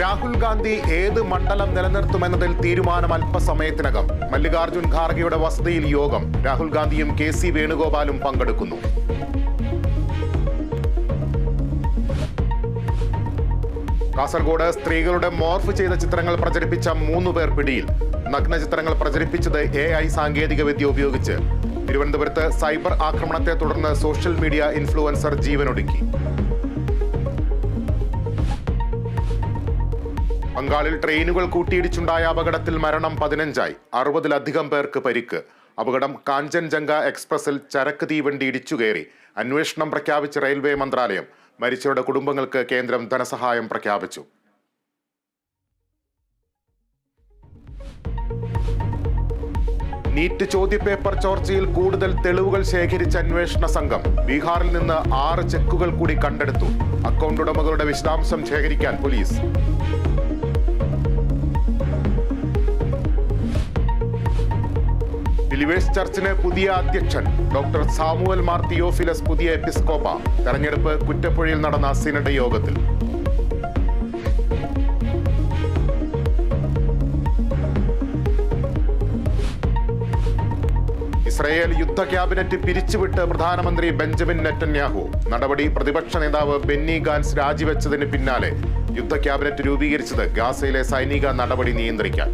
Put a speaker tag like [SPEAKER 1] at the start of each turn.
[SPEAKER 1] രാഹുൽ ഗാന്ധി ഏത് മണ്ഡലം നിലനിർത്തുമെന്നതിൽ തീരുമാനം അല്പസമയത്തിനകം. മല്ലികാർജുൻ ഖാർഗെയുടെ വസതിയിൽ യോഗം. രാഹുൽ ഗാന്ധിയും KC വേണുഗോപാലും പങ്കെടുക്കുന്നു. കാസർഗോഡ് സ്ത്രീകളുടെ മോർഫ് ചെയ്ത ചിത്രങ്ങൾ പ്രചരിപ്പിച്ച 3 പേർ പിടിയിൽ. നഗ്ന ചിത്രങ്ങൾ പ്രചരിപ്പിച്ചത് AI സാങ്കേതികവിദ്യ ഉപയോഗിച്ച്. തിരുവനന്തപുരത്ത് സൈബർ ആക്രമണത്തെ തുടർന്ന് സോഷ്യൽ മീഡിയ ഇൻഫ്ലുവൻസർ ജീവനൊടുക്കി. ബംഗാളിൽ ട്രെയിനുകൾ കൂട്ടിയിടിച്ചുണ്ടായ അപകടത്തിൽ മരണം 15ആയി. 60-ലധികം പേർക്ക് പരിക്ക്. അപകടം കാഞ്ചൻജംഗ എക്സ്പ്രസിൽ ചരക്ക് തീവണ്ടി ഇടിച്ചുകയറി. അന്വേഷണം പ്രഖ്യാപിച്ച റെയിൽവേ മന്ത്രാലയം. മരിച്ചവരുടെ കുടുംബങ്ങൾക്ക് കേന്ദ്രം ധനസഹായം പ്രഖ്യാപിച്ചു. നീറ്റ് ചോദ്യപേപ്പർ ചോർച്ചയിൽ കൂടുതൽ തെളിവുകൾ ശേഖരിച്ച അന്വേഷണ സംഘം. ബീഹാറിൽ നിന്ന് 6 ചെക്കുകൾ കൂടി കണ്ടെടുത്തു. അക്കൗണ്ട് ഉടമകളുടെ വിശദാംശം ശേഖരിക്കാൻ പോലീസ്. ബിലീവേഴ്സ് ചർച്ചിന് പുതിയ അധ്യക്ഷൻ. ഡോക്ടർ സാമുവൽ മാർ തിയോഫിലസ് പുതിയ എപ്പിസ്കോപ്പ. തെരഞ്ഞെടുപ്പ് കുറ്റപ്പുഴയിൽ നടന്ന സിനഡ് യോഗത്തിൽ. ഇസ്രയേൽ യുദ്ധ ക്യാബിനറ്റ് പിരിച്ചുവിട്ട് പ്രധാനമന്ത്രി ബെഞ്ചമിൻ നെറ്റന്യാഹു. നടപടി പ്രതിപക്ഷ നേതാവ് ബെന്നി ഗാൻസ് രാജിവെച്ചതിന് പിന്നാലെ യുദ്ധ ക്യാബിനറ്റ് രൂപീകരിച്ചത് ഗാസയിലെ സൈനിക നടപടി നിയന്ത്രിക്കാൻ.